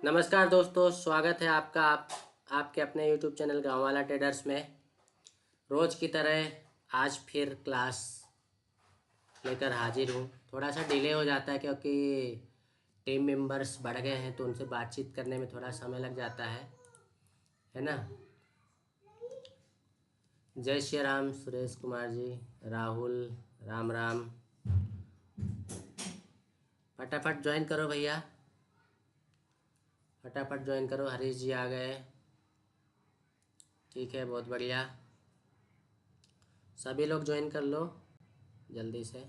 नमस्कार दोस्तों, स्वागत है आपका आपके अपने यूट्यूब चैनल गाँव वाला ट्रेडर्स में। रोज़ की तरह आज फिर क्लास लेकर हाजिर हूँ। थोड़ा सा डिले हो जाता है क्योंकि टीम मेंबर्स बढ़ गए हैं तो उनसे बातचीत करने में थोड़ा समय लग जाता है ना। जय श्री राम सुरेश कुमार जी, राहुल, राम राम। फटाफट ज्वाइन करो भैया, फटाफट ज्वाइन करो। हरीश जी आ गए, ठीक है, बहुत बढ़िया। सभी लोग ज्वाइन कर लो जल्दी से।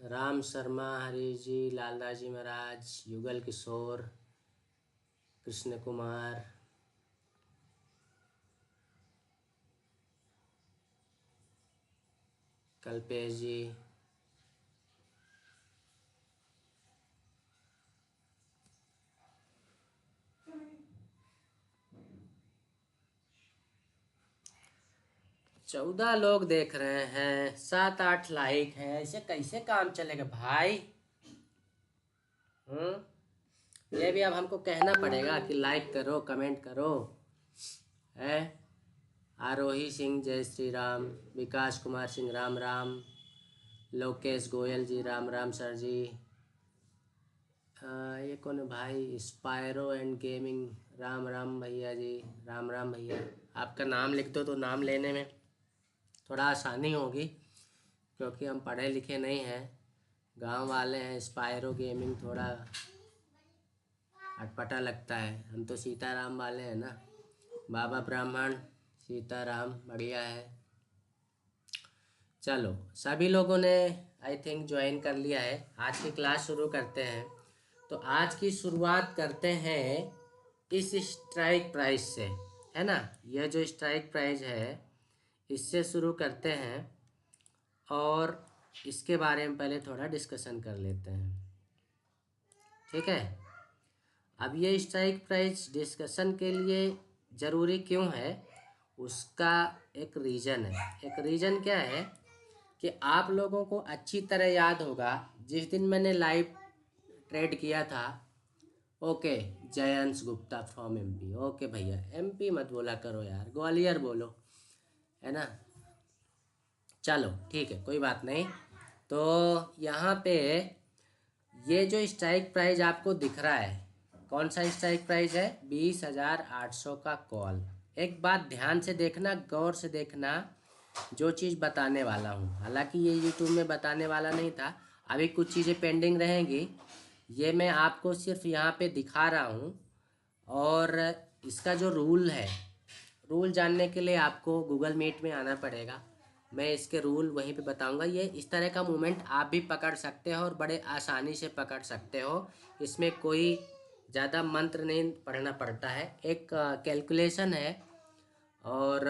राम शर्मा, हरीश जी, लालदास जी महाराज, युगल किशोर, कृष्ण कुमार, कल्पेश जी, चौदह लोग देख रहे हैं, 7-8 लाइक हैं। ऐसे कैसे काम चलेगा भाई? ये भी अब हमको कहना पड़ेगा कि लाइक करो, कमेंट करो। है आरोही सिंह, जय श्री राम। विकास कुमार सिंह, राम राम। लोकेश गोयल जी, राम राम सर जी। ये कौन है भाई? स्पायरो एंड गेमिंग, राम राम भैया जी, राम राम भैया। आपका नाम लिख दो तो नाम लेने में थोड़ा आसानी होगी, क्योंकि हम पढ़े लिखे नहीं हैं, गांव वाले हैं। स्पायरो गेमिंग थोड़ा अटपटा लगता है। हम तो सीताराम वाले हैं ना। बाबा ब्राह्मण, सीताराम, बढ़िया है। चलो, सभी लोगों ने आई थिंक ज्वाइन कर लिया है। आज की क्लास शुरू करते हैं। तो आज की शुरुआत करते हैं इस स्ट्राइक प्राइस से, है ना। यह जो स्ट्राइक प्राइस है इससे शुरू करते हैं और इसके बारे में पहले थोड़ा डिस्कशन कर लेते हैं, ठीक है। अब ये स्ट्राइक प्राइस डिस्कशन के लिए ज़रूरी क्यों है, उसका एक रीज़न है। एक रीज़न क्या है कि आप लोगों को अच्छी तरह याद होगा, जिस दिन मैंने लाइव ट्रेड किया था। Okay, Jayansh Gupta from MP. Okay भैया, एमपी मत बोला करो यार, ग्वालियर बोलो, है ना। चलो ठीक है, कोई बात नहीं। तो यहाँ पे ये जो स्ट्राइक प्राइस आपको दिख रहा है, कौन सा स्ट्राइक प्राइस है? 20,800 का कॉल। एक बात ध्यान से देखना, गौर से देखना, जो चीज़ बताने वाला हूँ। हालांकि ये यूट्यूब में बताने वाला नहीं था, अभी कुछ चीज़ें पेंडिंग रहेंगी। ये मैं आपको सिर्फ यहाँ पे दिखा रहा हूँ। और इसका जो रूल है, रूल जानने के लिए आपको गूगल मीट में आना पड़ेगा। मैं इसके रूल वहीं पे बताऊंगा। ये इस तरह का मूवमेंट आप भी पकड़ सकते हो और बड़े आसानी से पकड़ सकते हो। इसमें कोई ज़्यादा मंत्र नहीं पढ़ना पड़ता है। एक कैलकुलेशन है और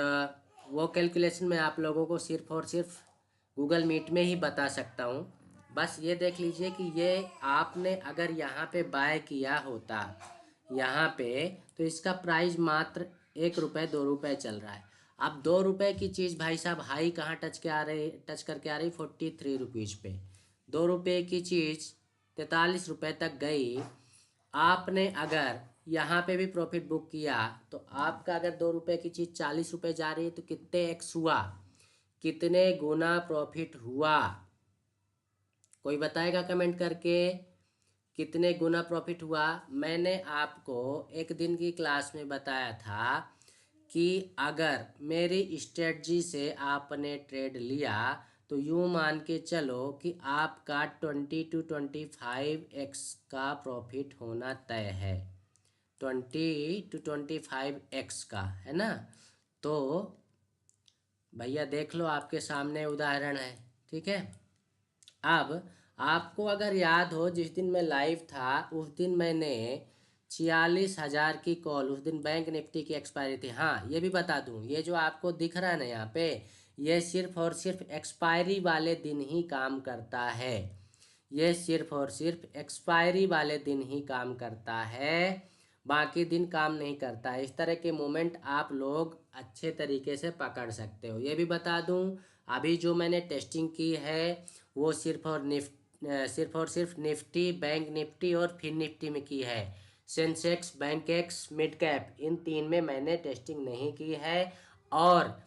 वो कैलकुलेशन मैं आप लोगों को सिर्फ और सिर्फ गूगल मीट में ही बता सकता हूँ। बस ये देख लीजिए कि ये आपने अगर यहाँ पे बाय किया होता यहाँ पे, तो इसका प्राइस मात्र 1 रुपये 2 रुपये चल रहा है। अब 2 रुपये की चीज़ भाई साहब हाई कहाँ टच करके आ रही? 43 रुपीज़ पे। 2 रुपये की चीज़ 43 रुपये तक गई। आपने अगर यहाँ पे भी प्रॉफिट बुक किया तो आपका अगर 2 रुपये की चीज़ 40 रुपये जा रही है तो कितने एक्स हुआ, कितने गुना प्रॉफिट हुआ? कोई बताएगा कमेंट करके कितने गुना प्रॉफिट हुआ? मैंने आपको एक दिन की क्लास में बताया था कि अगर मेरी स्ट्रेटजी से आपने ट्रेड लिया तो यूँ मान के चलो कि आपका 20 to 25x का प्रॉफिट होना तय है। 20 to 25x का, है ना। तो भैया देख लो, आपके सामने उदाहरण है, ठीक है। अब आपको अगर याद हो, जिस दिन मैं लाइव था उस दिन मैंने 46,000 की कॉल, उस दिन बैंक निफ्टी की एक्सपायरी थी। हाँ, ये भी बता दूं, ये जो आपको दिख रहा है ना यहाँ पे, ये सिर्फ और सिर्फ एक्सपायरी वाले दिन ही काम करता है। ये सिर्फ और सिर्फ एक्सपायरी वाले दिन ही काम करता है। बाकी दिन काम नहीं करता है। इस तरह के मोमेंट आप लोग अच्छे तरीके से पकड़ सकते हो। ये भी बता दूं, अभी जो मैंने टेस्टिंग की है वो सिर्फ निफ्टी, बैंक निफ्टी और फिन निफ्टी में की है। Sensex, Bankex, mid cap, इन तीन में मैंने टेस्टिंग नहीं की है। और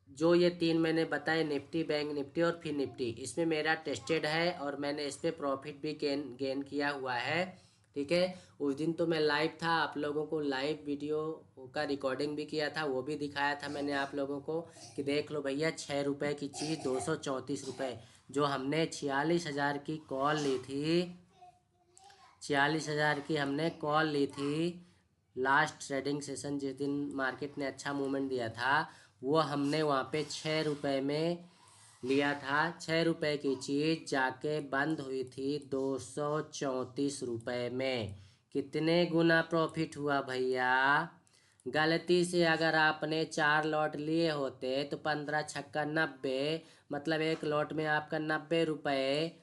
जो ये तीन मैंने बताए, निफ्टी, बैंक निफ्टी और फिन निफ्टी, इसमें मेरा टेस्टेड है और मैंने इस पर प्रॉफिट भी गेन किया हुआ है। ठीक है, उस दिन तो मैं लाइव था, आप लोगों को लाइव वीडियो का रिकॉर्डिंग भी किया था, वो भी दिखाया था मैंने आप लोगों को कि देख लो भैया, 6 रुपये की चीज़ 234 रुपये। जो हमने 46,000 की कॉल ली थी, 46,000 की हमने कॉल ली थी लास्ट ट्रेडिंग सेशन, जिस दिन मार्केट ने अच्छा मूवमेंट दिया था, वो हमने वहाँ पे 6 रुपये में लिया था। 6 रुपये की चीज़ जाके बंद हुई थी 234 रुपये में। कितने गुना प्रॉफिट हुआ भैया। गलती से अगर आपने 4 लॉट लिए होते तो 15×6 = 90, मतलब एक लॉट में आपका 90 रुपये,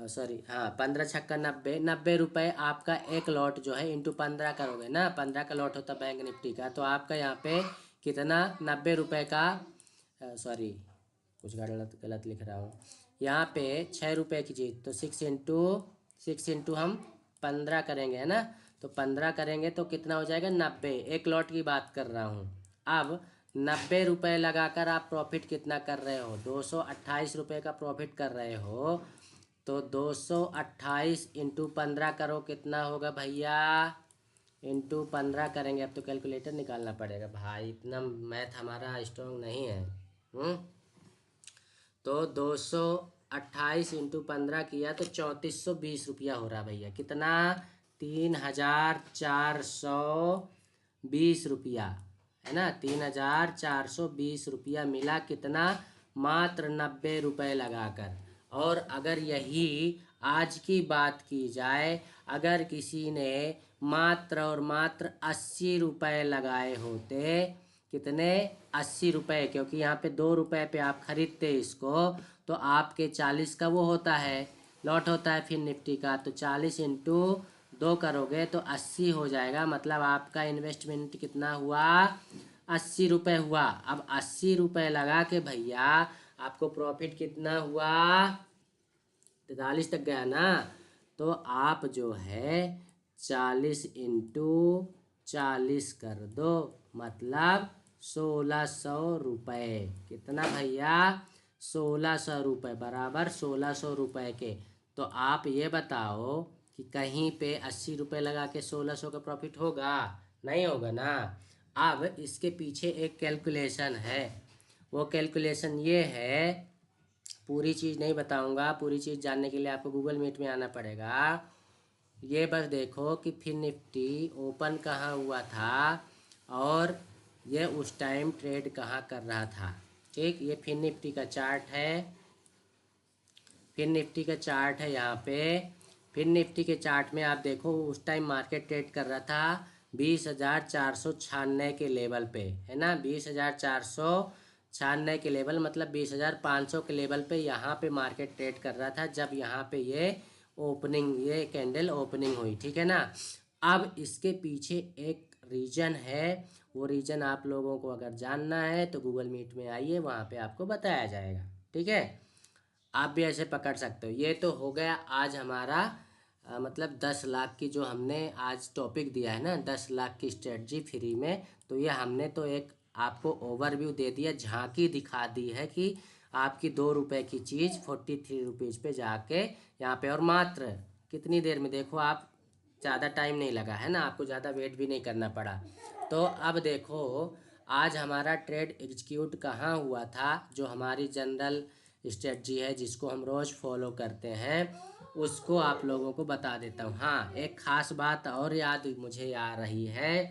सॉरी हाँ, 15×6 = 90, 90 रुपये आपका एक लॉट जो है इंटू 15 करोगे ना, 15 का लॉट होता बैंक निफ्टी का, तो आपका यहाँ पे कितना, 90 रुपये का, सॉरी कुछ गलत गलत लिख रहा हूँ, यहाँ पे 6 रुपये की चीज़ तो 6 इंटू हम 15 करेंगे, है ना, तो 15 करेंगे तो कितना हो जाएगा, 90। एक लॉट की बात कर रहा हूँ। अब 90 रुपये लगाकर आप प्रॉफिट कितना कर रहे हो, 228 रुपये का प्रॉफिट कर रहे हो। तो 228 इंटू 15 करो, कितना होगा भैया, इंटू 15 करेंगे। अब तो कैलकुलेटर निकालना पड़ेगा भाई, इतना मैथ हमारा स्ट्रॉन्ग नहीं है। तो 228 इंटू 15 किया तो 3420 रुपया हो रहा भैया। कितना, 3420 रुपया, है ना, 3420 रुपया मिला। कितना, मात्र 90 रुपये लगाकर। और अगर यही आज की बात की जाए, अगर किसी ने मात्र और मात्र 80 रुपये लगाए होते, कितने, 80 रुपये, क्योंकि यहाँ पे 2 रुपये पे आप खरीदते इसको, तो आपके 40 का वो होता है, लॉट होता है फिर निफ्टी का, तो 40 इंटू 2 करोगे तो 80 हो जाएगा। मतलब आपका इन्वेस्टमेंट कितना हुआ, 80 रुपये हुआ। अब 80 रुपये लगा के भैया आपको प्रॉफिट कितना हुआ, 43 तक गया ना, तो आप जो है 40 इंटू 40 कर दो, मतलब 1600 रुपये। कितना भैया, 1600 रुपये, बराबर 1600 रुपये के। तो आप ये बताओ कि कहीं पे 80 रुपये लगा के 1600 का प्रॉफिट होगा, नहीं होगा ना। अब इसके पीछे एक कैलकुलेशन है, वो कैलकुलेशन ये है, पूरी चीज़ नहीं बताऊंगा, पूरी चीज़ जानने के लिए आपको गूगल मीट में आना पड़ेगा। ये बस देखो कि फिर निफ्टी ओपन कहाँ हुआ था और ये उस टाइम ट्रेड कहाँ कर रहा था। ठीक, ये फिर निफ्टी का चार्ट है, फिर निफ्टी का चार्ट है यहाँ पे। फिर निफ्टी के चार्ट में आप देखो उस टाइम मार्केट ट्रेड कर रहा था 20,496 के लेवल पे, है ना, 20,496 के लेवल, मतलब 20,500 के लेवल पे यहाँ पे मार्केट ट्रेड कर रहा था जब यहाँ पे ये ओपनिंग, ये कैंडल ओपनिंग हुई। ठीक है ना। अब इसके पीछे एक रीजन है, वो रीजन आप लोगों को अगर जानना है तो गूगल मीट में आइए, वहाँ पे आपको बताया जाएगा। ठीक है, आप भी ऐसे पकड़ सकते हो। ये तो हो गया आज हमारा मतलब 10 लाख की जो हमने आज टॉपिक दिया है ना, 10 लाख की स्ट्रेटजी फ्री में, तो ये हमने तो एक आपको ओवरव्यू दे दिया, झांकी दिखा दी है कि आपकी 2 रुपये की चीज़ 43 रुपीज़ पे जाके यहाँ पे, और मात्र कितनी देर में, देखो आप, ज़्यादा टाइम नहीं लगा है ना, आपको ज़्यादा वेट भी नहीं करना पड़ा। तो अब देखो आज हमारा ट्रेड एग्जीक्यूट कहाँ हुआ था, जो हमारी जनरल स्ट्रेटजी है जिसको हम रोज़ फॉलो करते हैं, उसको आप लोगों को बता देता हूँ। हाँ, एक ख़ास बात और याद मुझे आ रही है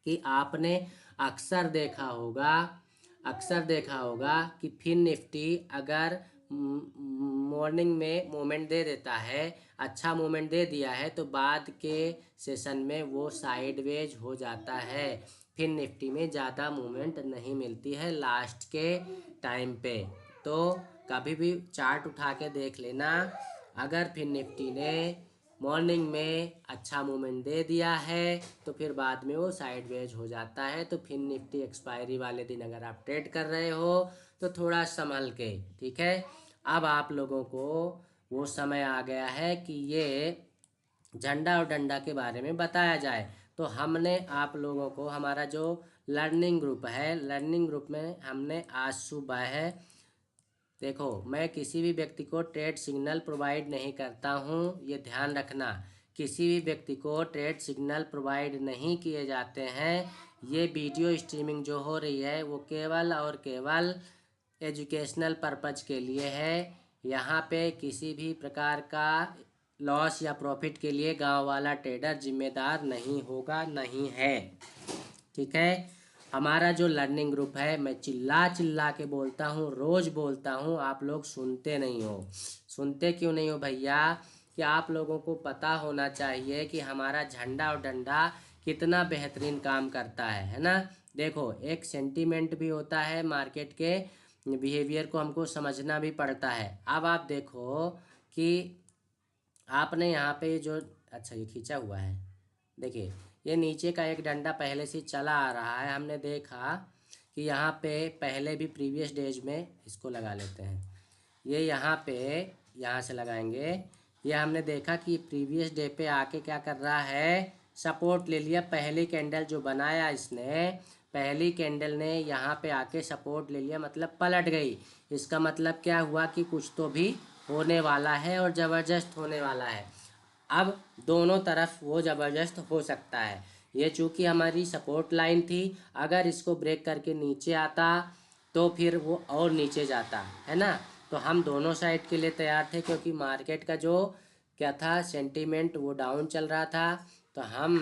कि आपने अक्सर देखा होगा, अक्सर देखा होगा कि फिर निफ्टी अगर मॉर्निंग में मोमेंट दे देता है, अच्छा मोमेंट दे दिया है, तो बाद के सेशन में वो साइडवेज हो जाता है। फिर निफ्टी में ज़्यादा मूवमेंट नहीं मिलती है लास्ट के टाइम पे। तो कभी भी चार्ट उठा के देख लेना, अगर फिर निफ्टी ने मॉर्निंग में अच्छा मूवमेंट दे दिया है तो फिर बाद में वो साइडवेज हो जाता है। तो फिर निफ्टी एक्सपायरी वाले दिन अगर आप ट्रेड कर रहे हो तो थोड़ा संभल के, ठीक है। अब आप लोगों को वो समय आ गया है कि ये झंडा और डंडा के बारे में बताया जाए। तो हमने आप लोगों को हमारा जो लर्निंग ग्रुप है, लर्निंग ग्रुप में हमने आज सुबह है, देखो मैं किसी भी व्यक्ति को ट्रेड सिग्नल प्रोवाइड नहीं करता हूँ, ये ध्यान रखना। किसी भी व्यक्ति को ट्रेड सिग्नल प्रोवाइड नहीं किए जाते हैं। ये वीडियो स्ट्रीमिंग जो हो रही है वो केवल और केवल एजुकेशनल पर्पज के लिए है। यहाँ पे किसी भी प्रकार का लॉस या प्रॉफिट के लिए गांव वाला ट्रेडर जिम्मेदार नहीं होगा, नहीं है, ठीक है। हमारा जो लर्निंग ग्रुप है, मैं चिल्ला चिल्ला के बोलता हूँ, रोज बोलता हूँ, आप लोग सुनते नहीं हो। सुनते क्यों नहीं हो भैया? कि आप लोगों को पता होना चाहिए कि हमारा झंडा और डंडा कितना बेहतरीन काम करता है ना। देखो एक सेंटीमेंट भी होता है, मार्केट के बिहेवियर को हमको समझना भी पड़ता है। अब आप देखो कि आपने यहाँ पे जो, अच्छा ये खींचा हुआ है, देखिए ये नीचे का एक डंडा पहले से चला आ रहा है। हमने देखा कि यहाँ पे पहले भी प्रीवियस डेज में, इसको लगा लेते हैं, ये यहाँ पे, यहाँ से लगाएंगे, ये हमने देखा कि प्रीवियस डे पे आके क्या कर रहा है, सपोर्ट ले लिया। पहली कैंडल जो बनाया इसने, पहली कैंडल ने यहाँ पे आके सपोर्ट ले लिया, मतलब पलट गई। इसका मतलब क्या हुआ कि कुछ तो भी होने वाला है और ज़बरदस्त होने वाला है। अब दोनों तरफ वो ज़बरदस्त हो सकता है। ये चूँकि हमारी सपोर्ट लाइन थी, अगर इसको ब्रेक करके नीचे आता तो फिर वो और नीचे जाता है ना। तो हम दोनों साइड के लिए तैयार थे, क्योंकि मार्केट का जो क्या था, सेंटीमेंट वो डाउन चल रहा था। तो हम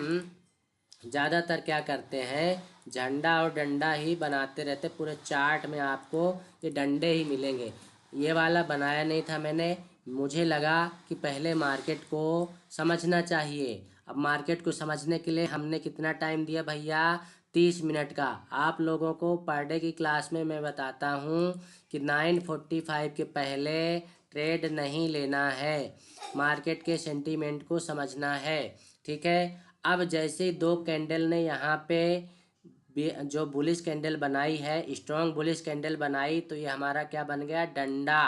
ज़्यादातर क्या करते हैं, झंडा और डंडा ही बनाते रहते। पूरे चार्ट में आपको ये डंडे ही मिलेंगे। ये वाला बनाया नहीं था मैंने, मुझे लगा कि पहले मार्केट को समझना चाहिए। अब मार्केट को समझने के लिए हमने कितना टाइम दिया भैया, 30 मिनट का। आप लोगों को पर डे की क्लास में मैं बताता हूँ कि 9:45 के पहले ट्रेड नहीं लेना है, मार्केट के सेंटीमेंट को समझना है, ठीक है। अब जैसे दो कैंडल ने यहाँ पे जो बुलिश कैंडल बनाई है, स्ट्रॉन्ग बुलिश कैंडल बनाई, तो ये हमारा क्या बन गया, डंडा,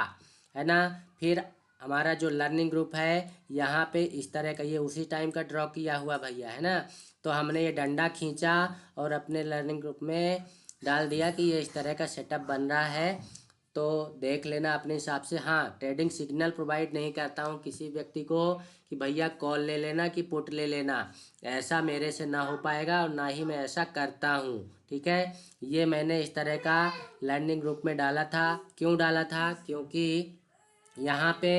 है ना। फिर हमारा जो लर्निंग ग्रुप है यहाँ पे इस तरह का, ये उसी टाइम का ड्रॉ किया हुआ भैया, है ना। तो हमने ये डंडा खींचा और अपने लर्निंग ग्रुप में डाल दिया कि ये इस तरह का सेटअप बन रहा है। तो देख लेना अपने हिसाब से। हाँ, ट्रेडिंग सिग्नल प्रोवाइड नहीं करता हूँ किसी व्यक्ति को कि भैया कॉल ले लेना कि पुट ले लेना, ऐसा मेरे से ना हो पाएगा और ना ही मैं ऐसा करता हूँ, ठीक है। ये मैंने इस तरह का लर्निंग ग्रुप में डाला था। क्यों डाला था? क्योंकि यहाँ पे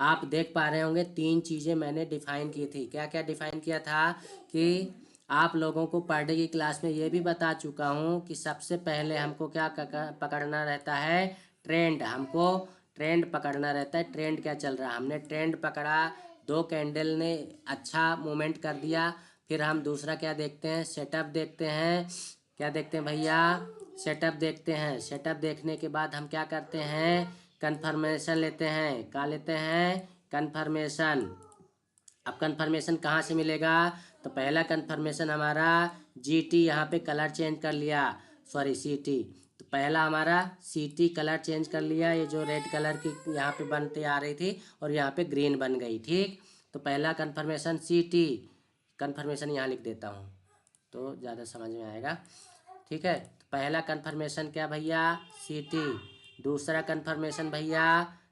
आप देख पा रहे होंगे 3 चीज़ें मैंने डिफाइन की थी। क्या क्या डिफाइन किया था कि आप लोगों को पर डे की क्लास में ये भी बता चुका हूँ कि सबसे पहले हमको क्या पकड़ना रहता है, ट्रेंड। हमको ट्रेंड पकड़ना रहता है। ट्रेंड क्या चल रहा है, हमने ट्रेंड पकड़ा, दो कैंडल ने अच्छा मूवमेंट कर दिया। फिर हम दूसरा क्या देखते हैं, सेटअप देखते हैं। क्या देखते हैं भैया, सेटअप देखते हैं। सेटअप देखने के बाद हम क्या करते हैं, कन्फर्मेशन लेते हैं। क्या लेते हैं, कन्फर्मेशन। अब कन्फर्मेशन कहाँ से मिलेगा, तो पहला कन्फर्मेशन हमारा जीटी, यहाँ पे कलर चेंज कर लिया, सॉरी सीटी। तो पहला हमारा सीटी कलर चेंज कर लिया, ये जो रेड कलर की यहाँ पे बनती आ रही थी और यहाँ पे ग्रीन बन गई, ठीक। तो पहला कन्फर्मेशन सीटी, कन्फर्मेशन यहाँ लिख देता हूँ तो ज़्यादा समझ में आएगा, ठीक है। तो पहला कन्फर्मेशन क्या भैया, सीटी। दूसरा कन्फर्मेशन भैया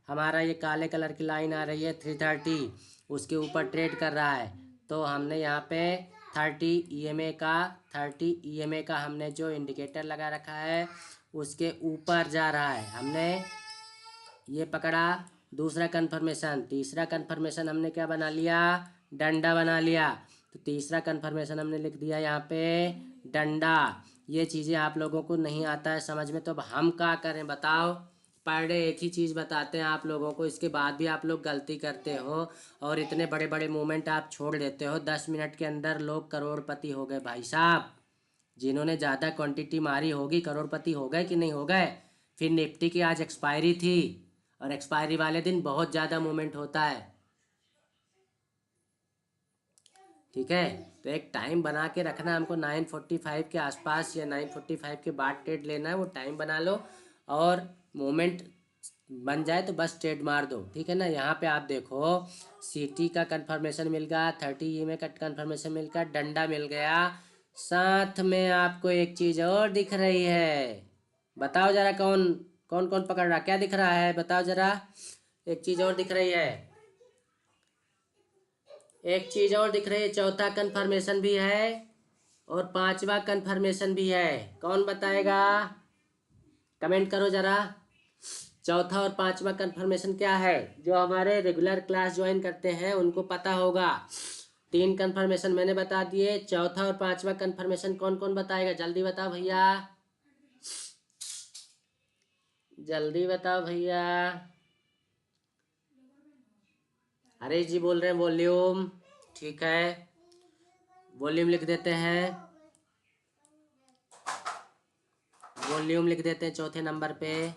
हमारा ये काले कलर की लाइन आ रही है 330, उसके ऊपर ट्रेड कर रहा है। तो हमने यहाँ पे 30 ईएमए का, 30 ईएमए का हमने जो इंडिकेटर लगा रखा है उसके ऊपर जा रहा है, हमने ये पकड़ा। दूसरा कन्फर्मेशन, तीसरा कन्फर्मेशन हमने क्या बना लिया, डंडा बना लिया। तो तीसरा कन्फर्मेशन हमने लिख दिया यहाँ पे डंडा। ये चीज़ें आप लोगों को नहीं आता है समझ में, तो अब हम क्या करें बताओ। पर डे एक ही चीज़ बताते हैं आप लोगों को, इसके बाद भी आप लोग गलती करते हो और इतने बड़े बड़े मूवमेंट आप छोड़ देते हो। 10 मिनट के अंदर लोग करोड़पति हो गए भाई साहब। जिन्होंने ज़्यादा क्वांटिटी मारी होगी करोड़पति हो गए कि नहीं हो गए। फिर निफ्टी की आज एक्सपायरी थी और एक्सपायरी वाले दिन बहुत ज़्यादा मूवमेंट होता है। ठीक है, तो एक टाइम बना के रखना हमको 9:45 के आसपास या 9:45 के बाद ट्रेड लेना है, वो टाइम बना लो और मोमेंट बन जाए तो बस ट्रेड मार दो, ठीक है ना। यहाँ पे आप देखो सीटी का कंफर्मेशन मिल गया, 30 EMA का कंफर्मेशन मिल गया, डंडा मिल गया, साथ में आपको एक चीज़ और दिख रही है। बताओ जरा कौन कौन कौन पकड़ रहा, क्या दिख रहा है बताओ जरा। एक चीज़ और दिख रही है, एक चीज़ और दिख रही है, चौथा कंफर्मेशन भी है और पांचवा कंफर्मेशन भी है। कौन बताएगा, कमेंट करो जरा। चौथा और पांचवा कंफर्मेशन क्या है, जो हमारे रेगुलर क्लास ज्वाइन करते हैं उनको पता होगा। 3 कंफर्मेशन मैंने बता दिए, चौथा और पांचवा कंफर्मेशन कौन कौन बताएगा, जल्दी बताओ भैया, जल्दी बताओ भैया। अरे जी बोल रहे हैं वॉल्यूम, ठीक है वॉल्यूम लिख देते हैं, वॉल्यूम लिख देते हैं चौथे नंबर पे।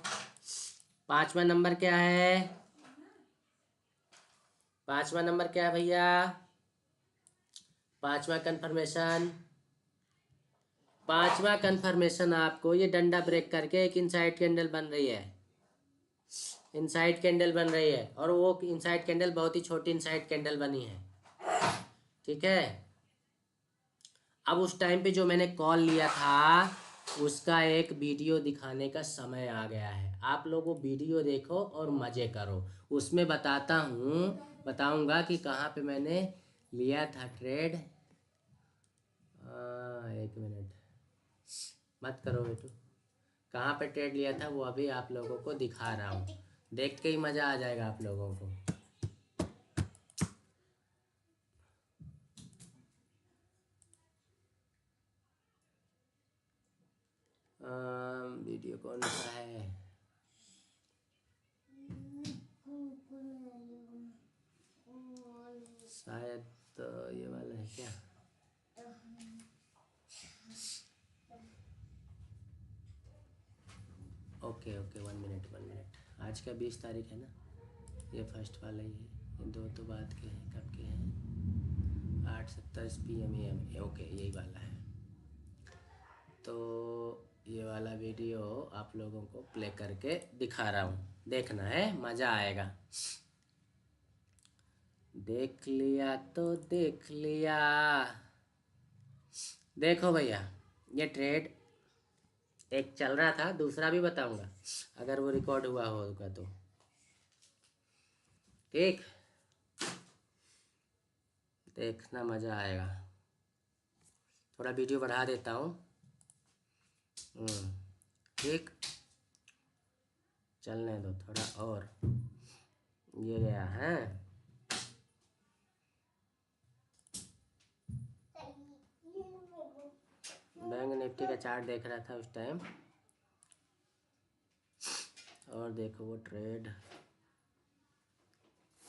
पांचवा नंबर क्या है, पांचवा नंबर क्या है भैया, पांचवा कंफर्मेशन, पांचवा कंफर्मेशन आपको ये डंडा ब्रेक करके एक इनसाइड कैंडल बन रही है, इनसाइड कैंडल बन रही है और वो इनसाइड कैंडल बहुत ही छोटी इनसाइड कैंडल बनी है, ठीक है। अब उस टाइम पे जो मैंने कॉल लिया था उसका एक वीडियो दिखाने का समय आ गया है, आप लोग वो वीडियो देखो और मज़े करो। उसमें बताता हूँ, बताऊँगा कि कहाँ पे मैंने लिया था ट्रेड। एक मिनट मत करो बेटू, कहाँ पे ट्रेड लिया था वो अभी आप लोगों को दिखा रहा हूँ, देख के ही मज़ा आ जाएगा आप लोगों को। वीडियो कौन सा है, शायद तो ये वाला है क्या। ओके ओके 1 मिनट, आज का 20 तारीख है ना, ये फर्स्ट वाला ही है, ये दो तो बाद के हैं, कब के हैं, 8:27 PM AM, ओके यही वाला है। तो ये वाला वीडियो आप लोगों को प्ले करके दिखा रहा हूँ, देखना है मज़ा आएगा। देख लिया तो देख लिया, देखो भैया ये ट्रेड एक चल रहा था, दूसरा भी बताऊंगा अगर वो रिकॉर्ड हुआ होगा तो, ठीक, देखना मज़ा आएगा। थोड़ा वीडियो बढ़ा देता हूँ, ठीक, चलने दो थोड़ा और, ये गया है, बैंक निफ्टी का चार्ट देख रहा था उस टाइम, और देखो वो ट्रेड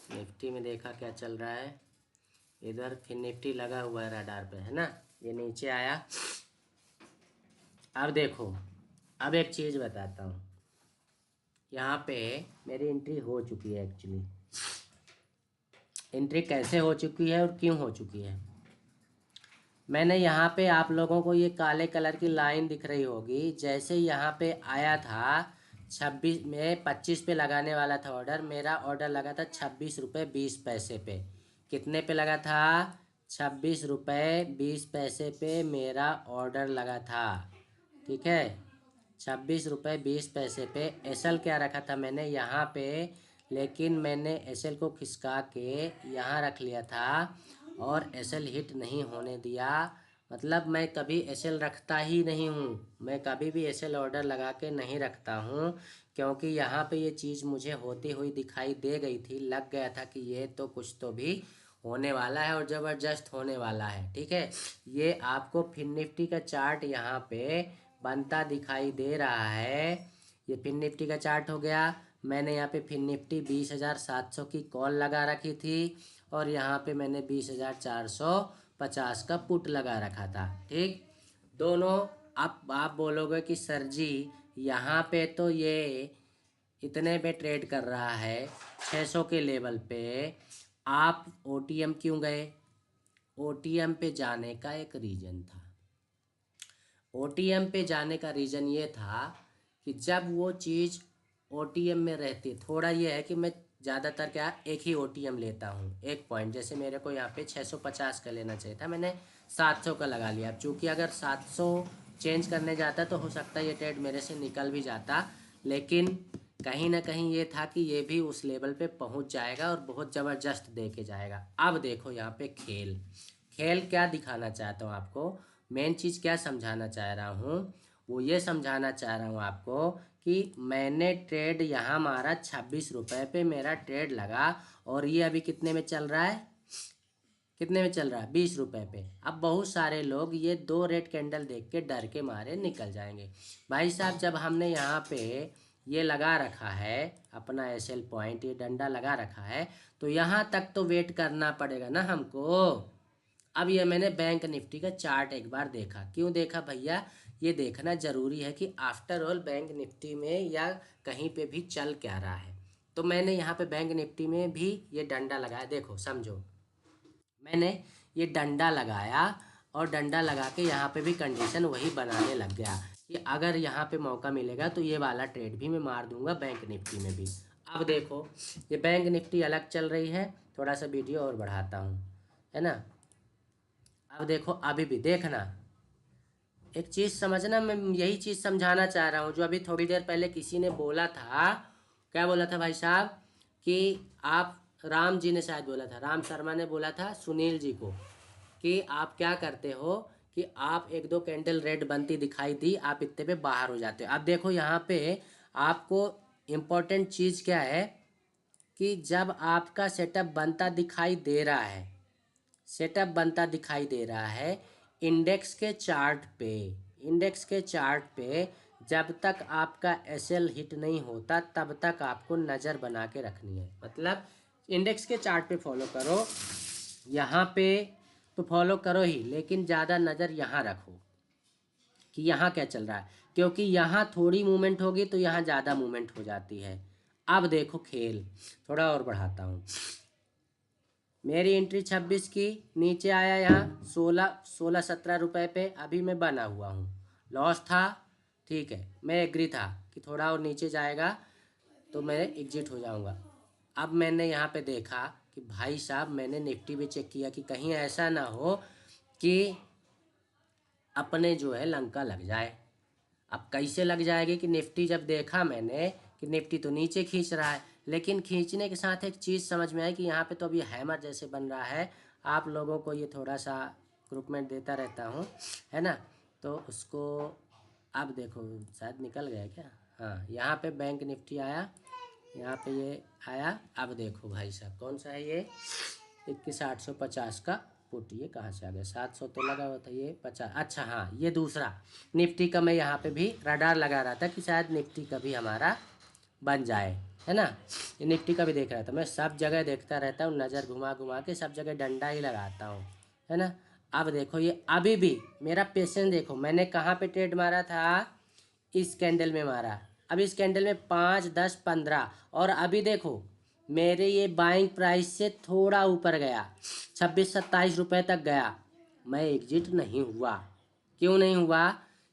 निफ्टी में देखा क्या चल रहा है, इधर फिर निफ्टी लगा हुआ है रडार पे, है ना, ये नीचे आया। अब देखो, अब एक चीज़ बताता हूँ, यहाँ पे मेरी एंट्री हो चुकी है, एक्चुअली एंट्री कैसे हो चुकी है और क्यों हो चुकी है। मैंने यहाँ पे आप लोगों को ये काले कलर की लाइन दिख रही होगी, जैसे यहाँ पे आया था 26 में 25 पे लगाने वाला था ऑर्डर, मेरा ऑर्डर लगा था 26 रुपये 20 पैसे पे, कितने पे लगा था, 26 रुपये 20 पैसे पे मेरा ऑर्डर लगा था, ठीक है, 26 रुपये 20 पैसे पे। एसएल क्या रखा था मैंने यहाँ पे, लेकिन मैंने एसएल को खिसका के यहाँ रख लिया था और एसएल हिट नहीं होने दिया। मतलब मैं कभी एसएल रखता ही नहीं हूँ, मैं कभी भी एसएल ऑर्डर लगा के नहीं रखता हूँ, क्योंकि यहाँ पे ये चीज़ मुझे होती हुई दिखाई दे गई थी, लग गया था कि ये तो कुछ तो भी होने वाला है और ज़बरदस्त होने वाला है, ठीक है। ये आपको फिन निफ्टी का चार्ट यहाँ पे बनता दिखाई दे रहा है, ये फिन निफ्टी का चार्ट हो गया। मैंने यहाँ पे फिन निफ्टी 20,700 की कॉल लगा रखी थी और यहाँ पे मैंने 20,450 का पुट लगा रखा था, ठीक, दोनों। अब आप बोलोगे कि सर जी यहाँ पे तो ये इतने पे ट्रेड कर रहा है 600 के लेवल पे, आप ओटीएम क्यों गए, ओटीएम पे जाने का एक रीज़न था। ओटीएम पे जाने का रीज़न ये था कि जब वो चीज़ ओटीएम में रहती, थोड़ा ये है कि मैं ज़्यादातर क्या एक ही ओटीएम लेता हूँ, एक पॉइंट। जैसे मेरे को यहाँ पे 650 का लेना चाहिए था, मैंने 700 का लगा लिया। अब चूँकि अगर 700 चेंज करने जाता तो हो सकता है ये ट्रेड मेरे से निकल भी जाता, लेकिन कहीं ना कहीं ये था कि ये भी उस लेवल पे पहुंच जाएगा और बहुत ज़बरदस्त दे के जाएगा। अब देखो यहाँ पे खेल खेल क्या दिखाना चाहता हूँ आपको, मेन चीज़ क्या समझाना चाह रहा हूँ, वो ये समझाना चाह रहा हूँ आपको कि मैंने ट्रेड यहाँ मारा 26 रुपये पे मेरा ट्रेड लगा, और ये अभी कितने में चल रहा है, कितने में चल रहा है, 20 रुपये पे। अब बहुत सारे लोग ये 2 रेड कैंडल देख के डर के मारे निकल जाएंगे। भाई साहब जब हमने यहाँ पे ये लगा रखा है अपना एसएल पॉइंट, ये डंडा लगा रखा है, तो यहाँ तक तो वेट करना पड़ेगा ना हमको। अब ये मैंने बैंक निफ्टी का चार्ट एक बार देखा, क्यों देखा भैया, ये देखना ज़रूरी है कि आफ्टर ऑल बैंक निफ्टी में या कहीं पे भी चल क्या रहा है। तो मैंने यहाँ पे बैंक निफ्टी में भी ये डंडा लगाया, देखो समझो, मैंने ये डंडा लगाया और डंडा लगा के यहाँ पे भी कंडीशन वही बनाने लग गया कि अगर यहाँ पे मौका मिलेगा तो ये वाला ट्रेड भी मैं मार दूंगा बैंक निफ्टी में भी। अब देखो ये बैंक निफ्टी अलग चल रही है, थोड़ा सा वीडियो और बढ़ाता हूँ, है ना। अब देखो अभी भी देखना, एक चीज़ समझना, मैं यही चीज़ समझाना चाह रहा हूँ जो अभी थोड़ी देर पहले किसी ने बोला था। क्या बोला था भाई साहब कि आप, राम जी ने शायद बोला था, राम शर्मा ने बोला था सुनील जी को कि आप क्या करते हो कि आप एक दो कैंडल रेड बनती दिखाई दी, आप इतने पे बाहर हो जाते हो। अब देखो यहाँ पे आपको इम्पोर्टेंट चीज़ क्या है कि जब आपका सेटअप बनता दिखाई दे रहा है, सेटअप बनता दिखाई दे रहा है इंडेक्स के चार्ट पे, इंडेक्स के चार्ट पे जब तक आपका एसएल हिट नहीं होता तब तक आपको नज़र बना के रखनी है। मतलब इंडेक्स के चार्ट पे फॉलो करो, यहाँ पे तो फॉलो करो ही, लेकिन ज़्यादा नज़र यहाँ रखो कि यहाँ क्या चल रहा है, क्योंकि यहाँ थोड़ी मूवमेंट होगी तो यहाँ ज़्यादा मूवमेंट हो जाती है। अब देखो खेल, थोड़ा और बढ़ाता हूँ, मेरी एंट्री 26 की, नीचे आया यहाँ 16-17 रुपये पे, अभी मैं बना हुआ हूँ, लॉस था, ठीक है, मैं एग्री था कि थोड़ा और नीचे जाएगा तो मैं एग्जिट हो जाऊँगा। अब मैंने यहाँ पे देखा कि भाई साहब मैंने निफ्टी भी चेक किया कि कहीं ऐसा ना हो कि अपने जो है लंका लग जाए। अब कैसे लग जाएगी कि निफ्टी जब देखा मैंने कि निफ्टी तो नीचे खींच रहा है, लेकिन खींचने के साथ एक चीज़ समझ में आई कि यहाँ पे तो अभी हैमर जैसे बन रहा है। आप लोगों को ये थोड़ा सा रिक्रूटमेंट देता रहता हूँ, है ना, तो उसको अब देखो शायद निकल गया क्या, हाँ यहाँ पे बैंक निफ्टी आया, यहाँ पे ये आया। अब देखो भाई साहब कौन सा है ये, 21,850 का पुट, ये कहाँ से आ गया, 700 तो लगा हुआ था, ये 50, अच्छा हाँ ये दूसरा निफ्टी का मैं यहाँ पे भी रडार लगा रहा था कि शायद निफ्टी का भी हमारा बन जाए, है ना। ये निफ्टी का भी देख रहा था, मैं सब जगह देखता रहता हूँ, नज़र घुमा घुमा के सब जगह डंडा ही लगाता हूँ, है ना। अब देखो ये अभी भी मेरा पेशेंस देखो, मैंने कहाँ पे ट्रेड मारा था, इस कैंडल में मारा, अब इस कैंडल में 5, 10, 15, और अभी देखो मेरे ये बाइंग प्राइस से थोड़ा ऊपर गया, 26-27 रुपये तक गया, मैं एग्जिट नहीं हुआ। क्यों नहीं हुआ,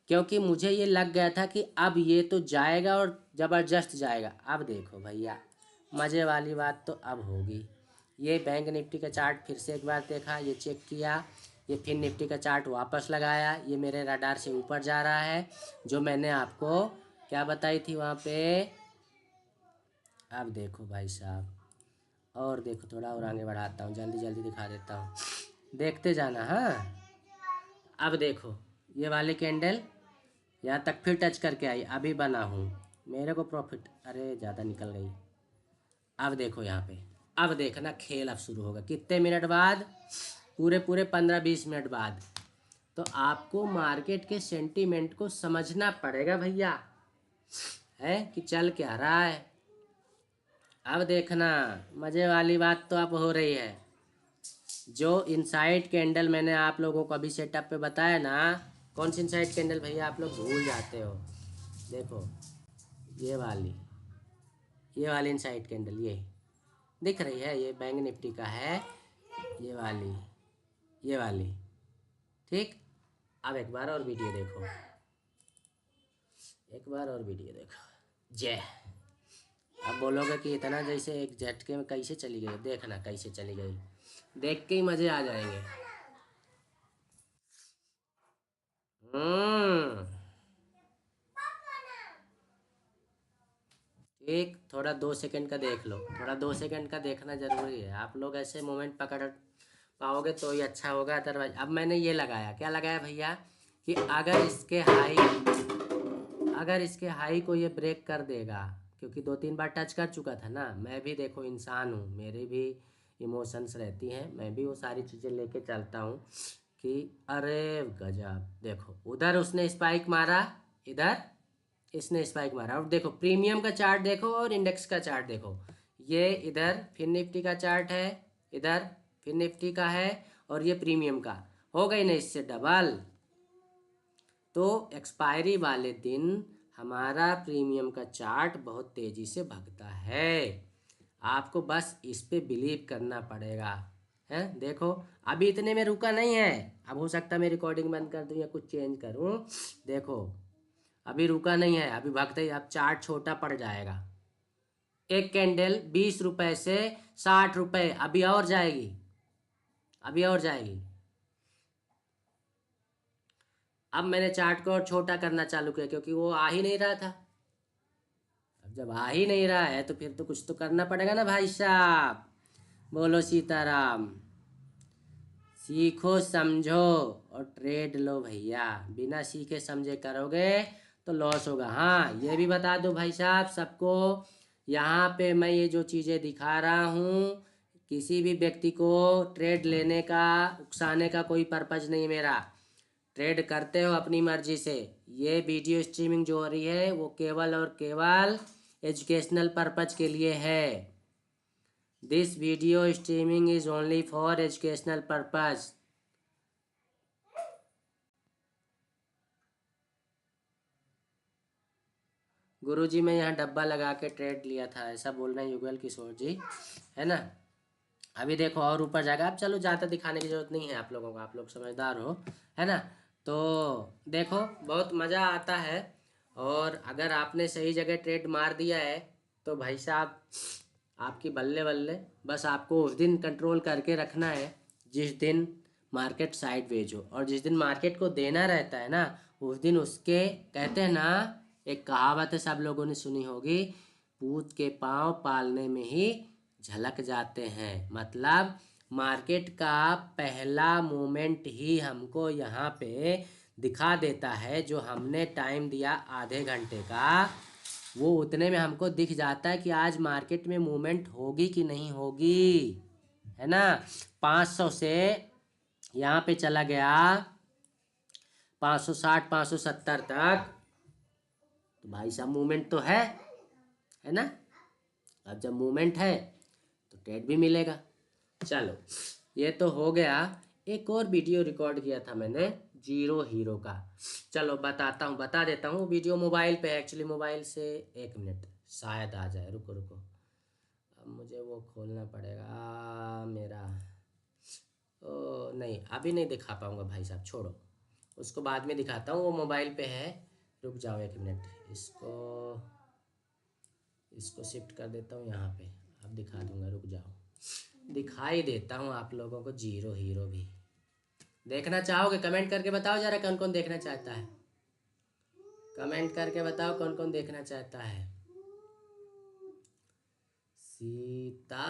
क्योंकि मुझे ये लग गया था कि अब ये तो जाएगा और ज़बरदस्त जाएगा। अब देखो भैया मज़े वाली बात तो अब होगी, ये बैंक निफ्टी का चार्ट फिर से एक बार देखा, ये चेक किया, ये फिर निफ्टी का चार्ट वापस लगाया, ये मेरे रडार से ऊपर जा रहा है जो मैंने आपको क्या बताई थी वहाँ पे। अब देखो भाई साहब, और देखो थोड़ा और आगे बढ़ाता हूँ, जल्दी जल्दी दिखा देता हूँ, देखते जाना हाँ। अब देखो ये वाली कैंडल यहाँ तक फिर टच करके आई, अभी बना हूँ, मेरे को प्रॉफिट, अरे ज़्यादा निकल गई। अब देखो यहाँ पे, अब देखना खेल अब शुरू होगा, कितने मिनट बाद, पूरे पूरे 15-20 मिनट बाद। तो आपको मार्केट के सेंटीमेंट को समझना पड़ेगा भैया, है कि चल क्या रहा है। अब देखना मज़े वाली बात तो अब हो रही है, जो इनसाइड कैंडल मैंने आप लोगों को अभी सेटअप पे बताया ना, कौन सी इनसाइड कैंडल भैया आप लोग भूल जाते हो, देखो ये वाली इनसाइड कैंडल, ये दिख रही है, ये बैंक निफ्टी का है, ये वाली ये वाली। ठीक, अब एक बार और वीडियो देखो, एक बार और वीडियो देखो। जय। अब बोलोगे कि इतना जैसे एक झटके में कैसे चली गई, देखना कैसे चली गई, देख के ही मज़े आ जाएंगे। एक थोड़ा 2 सेकंड का देख लो, थोड़ा 2 सेकंड का देखना ज़रूरी है। आप लोग ऐसे मोमेंट पकड़ पाओगे तो ही अच्छा होगा, अदरवाइज। अब मैंने ये लगाया, क्या लगाया भैया, कि अगर इसके हाई को ये ब्रेक कर देगा, क्योंकि 2-3 बार टच कर चुका था ना। मैं भी देखो इंसान हूँ, मेरे भी इमोशंस रहती हैं, मैं भी वो सारी चीज़ें लेके चलता हूँ कि अरे गजब, देखो उधर उसने स्पाइक मारा, इधर इसने स्पाइक मारा। और देखो प्रीमियम का चार्ट देखो और इंडेक्स का चार्ट देखो। ये इधर फिर निफ्टी का चार्ट है, इधर फिर निफ्टी का है, और ये प्रीमियम का। हो गई ना इससे डबल। तो एक्सपायरी वाले दिन हमारा प्रीमियम का चार्ट बहुत तेज़ी से भागता है। आपको बस इस पे बिलीव करना पड़ेगा। है देखो, अभी इतने में रुका नहीं है। अब हो सकता है मैं रिकॉर्डिंग बंद कर दूँ या कुछ चेंज करूँ। देखो अभी रुका नहीं है, अभी भागते ही अब चार्ट छोटा पड़ जाएगा। एक कैंडल 20 रुपए से 60 रुपए, अभी और जाएगी, अभी और जाएगी। अब मैंने चार्ट को और छोटा करना चालू किया, क्योंकि वो आ ही नहीं रहा था। अब जब आ ही नहीं रहा है तो फिर तो कुछ तो करना पड़ेगा ना भाई साहब। बोलो सीताराम। सीखो समझो और ट्रेड लो भैया, बिना सीखे समझे करोगे तो लॉस होगा। हाँ ये भी बता दो भाई साहब सबको, यहाँ पे मैं ये जो चीज़ें दिखा रहा हूँ, किसी भी व्यक्ति को ट्रेड लेने का, उकसाने का कोई पर्पज़ नहीं मेरा। ट्रेड करते हो अपनी मर्जी से। ये वीडियो स्ट्रीमिंग जो हो रही है वो केवल और केवल एजुकेशनल पर्पज़ के लिए है। This video streaming is only for educational purpose. Guruji मैं यहाँ डब्बा लगा के ट्रेड लिया था, ऐसा बोल रहे हैं युगल किशोर जी, है ना। अभी देखो और ऊपर जाएगा। अब चलो ज़्यादा दिखाने की ज़रूरत नहीं है आप लोगों को, आप लोग समझदार हो, है ना। तो देखो बहुत मज़ा आता है। और अगर आपने सही जगह ट्रेड मार दिया है तो भाई साहब आपकी बल्ले बल्ले। बस आपको उस दिन कंट्रोल करके रखना है जिस दिन मार्केट साइडवेज हो, और जिस दिन मार्केट को देना रहता है ना, उस दिन उसके, कहते हैं ना, एक कहावत है सब लोगों ने सुनी होगी, पूत के पाँव पालने में ही झलक जाते हैं। मतलब मार्केट का पहला मोमेंट ही हमको यहाँ पे दिखा देता है। जो हमने टाइम दिया आधे घंटे का, वो उतने में हमको दिख जाता है कि आज मार्केट में मूवमेंट होगी कि नहीं होगी, है ना। 500 से यहाँ पे चला गया 560 570 तक, तो भाई साहब मूवमेंट तो है ना। अब जब मूवमेंट है तो ट्रेड भी मिलेगा। चलो ये तो हो गया। एक और वीडियो रिकॉर्ड किया था मैंने जीरो हीरो का, चलो बताता हूँ, बता देता हूँ। वीडियो मोबाइल पे है एक्चुअली, मोबाइल से 1 मिनट शायद आ जाए, रुको रुको, अब मुझे वो खोलना पड़ेगा मेरा। ओ नहीं अभी नहीं दिखा पाऊँगा भाई साहब, छोड़ो उसको बाद में दिखाता हूँ, वो मोबाइल पे है। रुक जाओ 1 मिनट, इसको शिफ्ट कर देता हूँ यहाँ पे, अब दिखा दूँगा, रुक जाओ। दिखाई देता हूँ आप लोगों को जीरो हीरो भी। देखना चाहोगे कमेंट करके बताओ जरा, कौन कौन देखना चाहता है। कमेंट करके बताओ कौन कौन देखना चाहता है। सीताराम।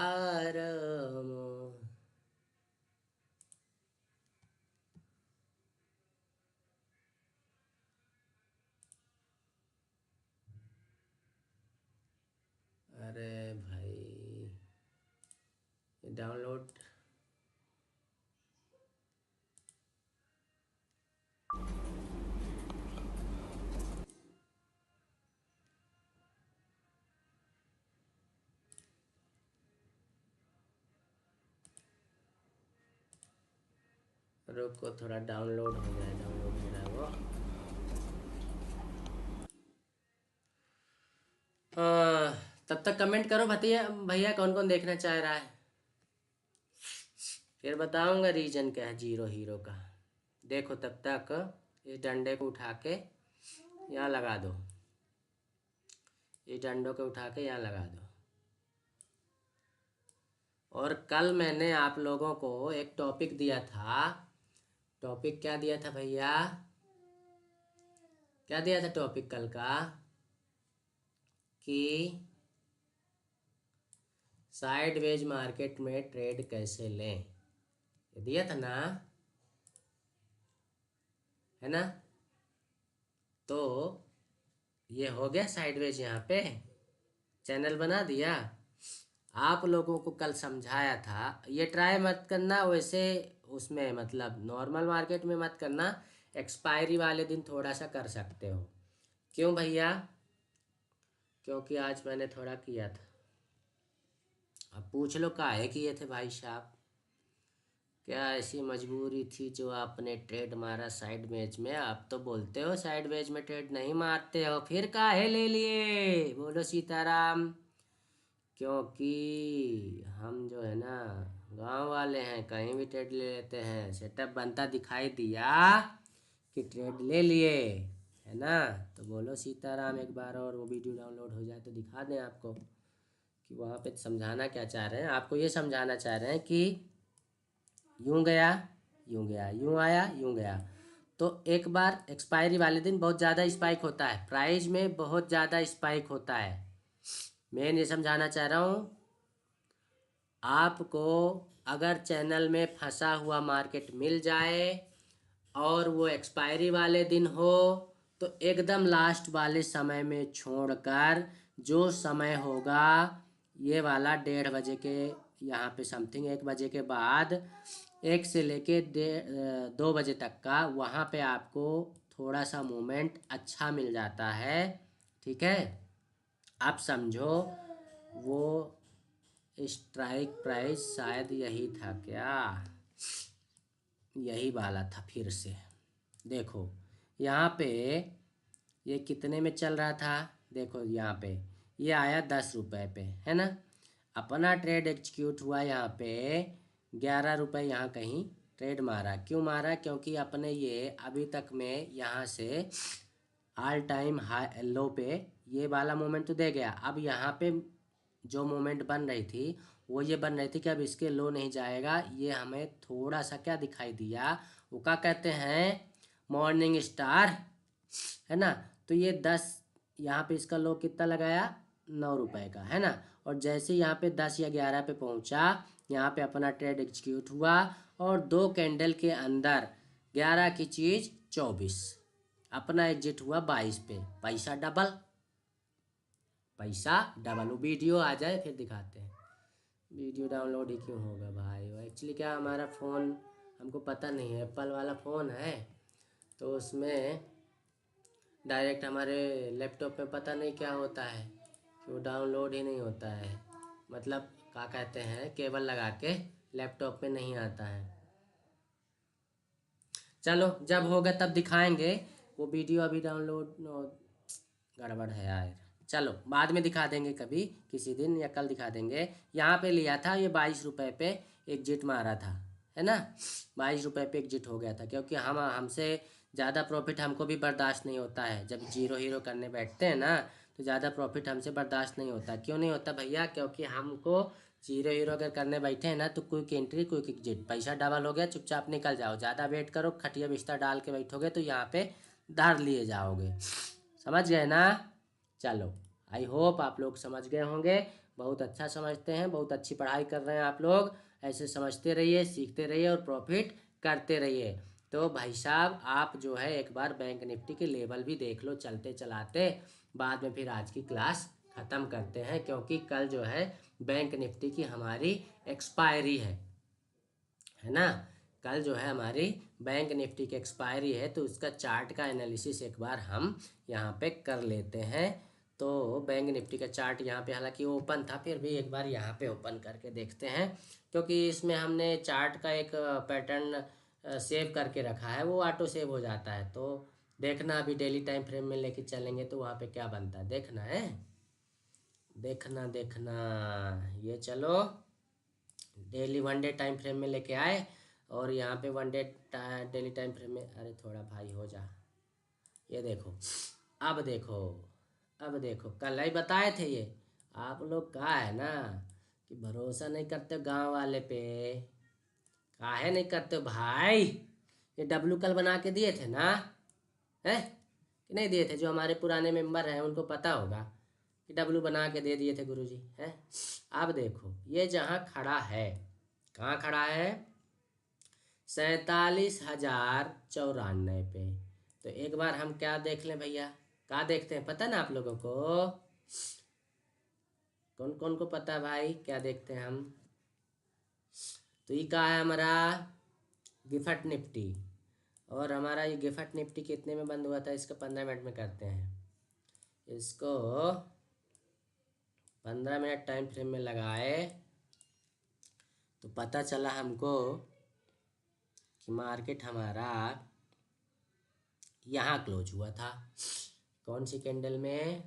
अरे भाई डाउनलोड, रुको थोड़ा डाउनलोड हो जाए, डाउनलोड हो रहा है वो। तब तक कमेंट करो भैया, भैया कौन कौन देखना चाह रहा है। फिर बताऊंगा रीजन क्या है जीरो हीरो का। देखो तब तक इस डंडे को उठा के यहाँ लगा दो, इस डंडों को उठा के यहाँ लगा दो। और कल मैंने आप लोगों को एक टॉपिक दिया था। टॉपिक क्या दिया था भैया? क्या दिया था टॉपिक कल का? कि साइडवेज मार्केट में ट्रेड कैसे लें, ये दिया था ना, है ना? तो ये हो गया साइडवेज, यहाँ पे चैनल बना दिया। आप लोगों को कल समझाया था, ये ट्राई मत करना वैसे, उसमें मतलब नॉर्मल मार्केट में मत करना, एक्सपायरी वाले दिन थोड़ा सा कर सकते हो। क्यों भैया? क्योंकि आज मैंने थोड़ा किया था। अब पूछ लो काहे किए थे भाई साहब? क्या ऐसी मजबूरी थी जो आपने ट्रेड मारा साइड बेच में? आप तो बोलते हो साइड बेच में ट्रेड नहीं मारते हो, फिर काहे ले लिए? बोलो सीताराम। क्योंकि हम जो है ना गांव वाले हैं, कहीं भी ट्रेड ले लेते हैं। सेटअप बनता दिखाई दिया कि ट्रेड ले लिए, है ना? तो बोलो सीताराम एक बार, और वो वीडियो डाउनलोड हो जाए तो दिखा दें आपको कि वहाँ पे समझाना क्या चाह रहे हैं। आपको ये समझाना चाह रहे हैं कि यूं गया, यूं गया, यूं आया, यूं गया। तो एक बार एक्सपायरी वाले दिन बहुत ज़्यादा स्पाइक होता है, प्राइस में बहुत ज़्यादा स्पाइक होता है। मैं ये समझाना चाह रहा हूँ आपको, अगर चैनल में फंसा हुआ मार्केट मिल जाए और वो एक्सपायरी वाले दिन हो, तो एकदम लास्ट वाले समय में छोड़कर जो समय होगा ये वाला 1:30 बजे के यहाँ पे समथिंग, 1 बजे के बाद 1 से लेके 2 बजे तक का, वहाँ पे आपको थोड़ा सा मूवमेंट अच्छा मिल जाता है। ठीक है, आप समझो। वो स्ट्राइक प्राइस शायद यही था क्या? यही वाला था। फिर से देखो यहाँ पे ये कितने में चल रहा था? देखो यहाँ पे ये आया 10 रुपये पे, है ना? अपना ट्रेड एग्जीक्यूट हुआ यहाँ पे 11 रुपये, यहाँ कहीं ट्रेड मारा। क्यों मारा? क्योंकि अपने ये अभी तक में यहाँ से ऑल टाइम हाई लो पे ये वाला मोमेंट तो दे गया। अब यहाँ पे जो मोमेंट बन रही थी वो ये बन रही थी कि अब इसके लो नहीं जाएगा। ये हमें थोड़ा सा क्या दिखाई दिया, वो क्या कहते हैं, मॉर्निंग स्टार, है ना? तो ये 10, यहाँ पे इसका लो कितना लगाया? 9 रुपये का, है ना? और जैसे यहाँ पे 10 या 11 पे पहुँचा, यहाँ पे अपना ट्रेड एग्जीक्यूट हुआ और 2 कैंडल के अंदर 11 की चीज़ 24, अपना एग्जिट हुआ 22 पे। पैसा डबल, पैसा डबल। वो वीडियो आ जाए फिर दिखाते हैं। वीडियो डाउनलोड ही क्यों होगा भाई? एक्चुअली क्या, हमारा फ़ोन हमको पता नहीं है, एप्पल वाला फ़ोन है, तो उसमें डायरेक्ट हमारे लैपटॉप में पता नहीं क्या होता है कि वो डाउनलोड ही नहीं होता है। मतलब क्या कहते हैं, केबल लगा के लैपटॉप में नहीं आता है। चलो जब होगा तब दिखाएंगे। वो वीडियो अभी डाउनलोड गड़बड़ है यार। चलो बाद में दिखा देंगे, कभी किसी दिन या कल दिखा देंगे। यहाँ पे लिया था ये 22 रुपये पे एग्जिट मारा था, है ना? 22 रुपये पे एग्जिट हो गया था, क्योंकि हमसे ज़्यादा प्रॉफिट हमको भी बर्दाश्त नहीं होता है। जब जीरो हीरो करने बैठते हैं ना, तो ज़्यादा प्रॉफिट हमसे बर्दाश्त नहीं होता। क्यों नहीं होता भैया? क्योंकि हमको जीरो हीरो अगर करने बैठे हैं ना, तो क्विक एंट्री क्विक एग्जिट, पैसा डबल हो गया, चुपचाप निकल जाओ। ज़्यादा वेट करो, खटिया बिस्तर डाल के बैठोगे तो यहाँ पे धर लिए जाओगे। समझ गए ना? चलो, आई होप आप लोग समझ गए होंगे। बहुत अच्छा समझते हैं, बहुत अच्छी पढ़ाई कर रहे हैं आप लोग। ऐसे समझते रहिए, सीखते रहिए और प्रॉफिट करते रहिए। तो भाई साहब आप जो है एक बार बैंक निफ्टी के लेवल भी देख लो चलते चलाते, बाद में फिर आज की क्लास ख़त्म करते हैं, क्योंकि कल जो है बैंक निफ्टी की हमारी एक्सपायरी है ना? कल जो है हमारी बैंक निफ्टी की एक्सपायरी है, तो उसका चार्ट का एनालिसिस एक बार हम यहाँ पे कर लेते हैं। तो बैंक निफ्टी का चार्ट यहाँ पे हालांकि ओपन था, फिर भी एक बार यहाँ पे ओपन करके देखते हैं, क्योंकि इसमें हमने चार्ट का एक पैटर्न सेव करके रखा है, वो ऑटो सेव हो जाता है। तो देखना, अभी डेली टाइम फ्रेम में लेके चलेंगे तो वहाँ पे क्या बनता है देखना है, देखना देखना। ये चलो डेली 1 डे टाइम फ्रेम में लेके आए और यहाँ पे 1 डे डेली टाइम फ्रेम में, अरे थोड़ा भाई हो जा, ये देखो, अब देखो, अब देखो, कल ही बताए थे ये। आप लोग का है ना कि भरोसा नहीं करते गांव वाले पे, काहे नहीं करते भाई। ये डब्लू कल बना के दिए थे ना, है कि नहीं दिए थे? जो हमारे पुराने मेंबर हैं उनको पता होगा कि डब्लू बना के दे दिए थे गुरुजी, हैं। अब देखो ये जहाँ खड़ा है, कहाँ खड़ा है? 47,094 पे। तो एक बार हम क्या देख लें भैया, क्या देखते हैं पता ना आप लोगों को? कौन कौन को पता है भाई क्या देखते हैं हम? तो ये कहा है हमारा गिफ्ट निफ्टी, और हमारा ये गिफ्ट निफ्टी कितने में बंद हुआ था? इसको 15 मिनट में करते हैं। इसको 15 मिनट टाइम फ्रेम में लगाए तो पता चला हमको कि मार्केट हमारा यहाँ क्लोज हुआ था। कौन सी कैंडल में?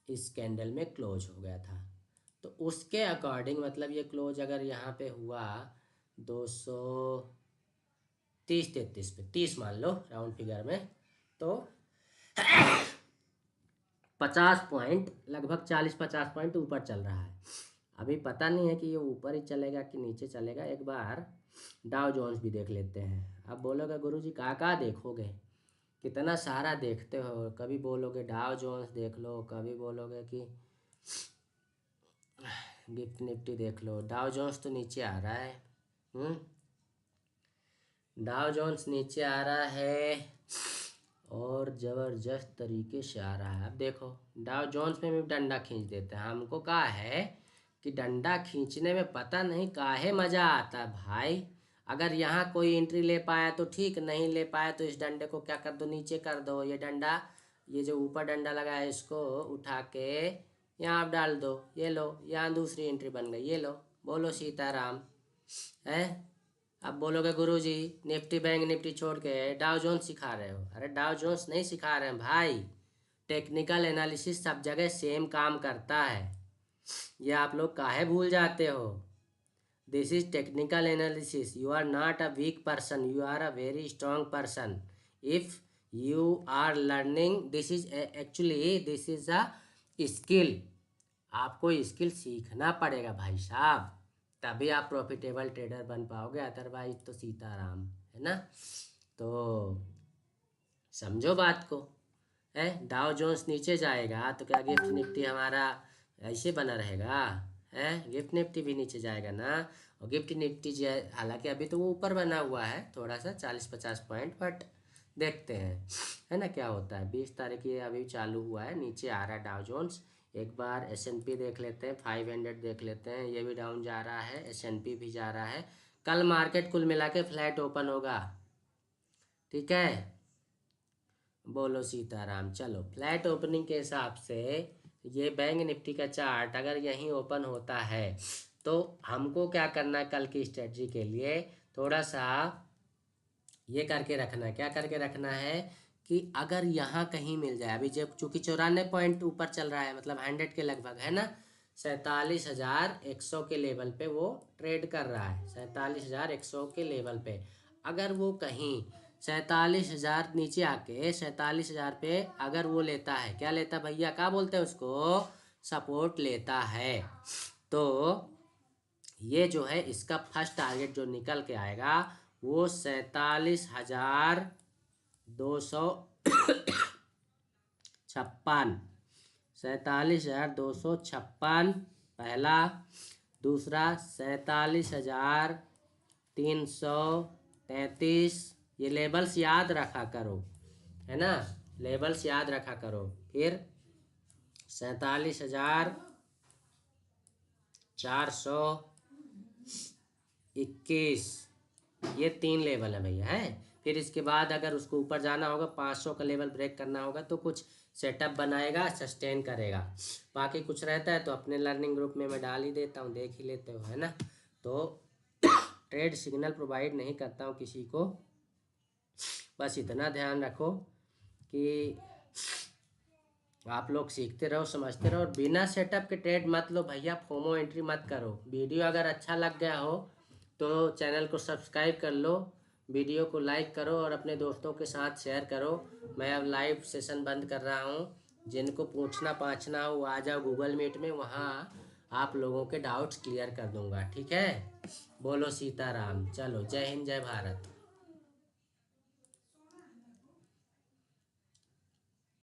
इस कैंडल में क्लोज हो गया था। तो उसके अकॉर्डिंग मतलब ये क्लोज अगर यहाँ पे हुआ 230-33 पे, 30 मान लो राउंड फिगर में, तो 50 पॉइंट, लगभग 40-50 पॉइंट ऊपर चल रहा है। अभी पता नहीं है कि ये ऊपर ही चलेगा कि नीचे चलेगा। एक बार डाउ जोन्स भी देख लेते हैं। अब बोलोगे गुरुजी कहाँ देखोगे, कितना सारा देखते हो? कभी बोलोगे डाउ जोन्स देख लो, कभी बोलोगे कि गिफ्ट निफ्टी देख लो। डाउ जोन्स तो नीचे आ रहा है, डाउ जोन्स नीचे आ रहा है और ज़बरदस्त तरीके से आ रहा है। अब देखो डाउ जोन्स में भी डंडा खींच देते हैं। हमको कहा है कि डंडा खींचने में पता नहीं काहे मज़ा आता है भाई। अगर यहाँ कोई एंट्री ले पाया तो ठीक, नहीं ले पाया तो इस डंडे को क्या कर दो, नीचे कर दो। ये डंडा, ये जो ऊपर डंडा लगा है इसको उठा के यहाँ आप डाल दो, ये लो, यहाँ दूसरी एंट्री बन गई, ये लो। बोलो सीताराम, है। अब बोलोगे गुरुजी निफ्टी बैंक निफ्टी छोड़ के डाउ जोन्स सिखा रहे हो। अरे डाउ जोन्स नहीं सिखा रहे हैं भाई, टेक्निकल एनालिसिस सब जगह सेम काम करता है। ये आप लोग काहे भूल जाते हो? This is technical analysis. You are not a weak person, you are a very strong person if you are learning. This is actually this is a skill. आपको स्किल सीखना पड़ेगा भाई साहब, तभी आप प्रॉफिटेबल ट्रेडर बन पाओगे, अदरवाइज तो सीताराम, है ना। तो समझो बात को, है। डाउ जोन्स नीचे जाएगा तो क्या गिफ्ट निफ्टी हमारा ऐसे बना रहेगा? है, गिफ्ट निफ्टी भी नीचे जाएगा ना। और गिफ्ट निफ्टी जो हालांकि अभी तो वो ऊपर बना हुआ है थोड़ा सा 40-50 पॉइंट, बट देखते हैं, है ना क्या होता है। 20 तारीख ये अभी चालू हुआ है, नीचे आ रहा है डाउ जोन्स। एक बार S&P देख लेते हैं, 500 देख लेते हैं, ये भी डाउन जा रहा है, S&P भी जा रहा है। कल मार्केट कुल मिला के फ्लैट ओपन होगा, ठीक है। बोलो सीताराम। चलो फ्लैट ओपनिंग के हिसाब से ये बैंक निफ्टी का चार्ट अगर यहीं ओपन होता है तो हमको क्या करना है कल की स्ट्रेटजी के लिए? थोड़ा सा ये करके रखना है। क्या करके रखना है कि अगर यहाँ कहीं मिल जाए, अभी जब चूंकि 94 पॉइंट ऊपर चल रहा है, मतलब 100 के लगभग, है ना। 47,100 के लेवल पे वो ट्रेड कर रहा है, 47,100 के लेवल पे। अगर वो कहीं 47,000 नीचे आके 47,000 पे अगर वो लेता है, क्या लेता भैया, क्या बोलते हैं उसको, सपोर्ट लेता है, तो ये जो है इसका फर्स्ट टारगेट जो निकल के आएगा वो 47,256, 47,256 पहला। दूसरा 47,333। ये लेबल्स याद रखा करो, है ना, लेबल्स याद रखा करो। फिर 47,421, ये 3 लेवल है भैया, है। फिर इसके बाद अगर उसको ऊपर जाना होगा, 500 का लेवल ब्रेक करना होगा तो कुछ सेटअप बनाएगा, सस्टेन करेगा। बाकी कुछ रहता है तो अपने लर्निंग ग्रुप में मैं डाल ही देता हूँ, देख ही लेते हो, है ना। तो ट्रेड सिग्नल प्रोवाइड नहीं करता हूँ किसी को, बस इतना ध्यान रखो कि आप लोग सीखते रहो, समझते रहो, और बिना सेटअप के ट्रेड मत लो भैया, फोमो एंट्री मत करो। वीडियो अगर अच्छा लग गया हो तो चैनल को सब्सक्राइब कर लो, वीडियो को लाइक करो और अपने दोस्तों के साथ शेयर करो। मैं अब लाइव सेशन बंद कर रहा हूँ। जिनको पूछना पाछना हो आ जाओ गूगल मीट में, वहाँ आप लोगों के डाउट्स क्लियर कर दूंगा। ठीक है, बोलो सीताराम। चलो, जय हिंद, जय भारत।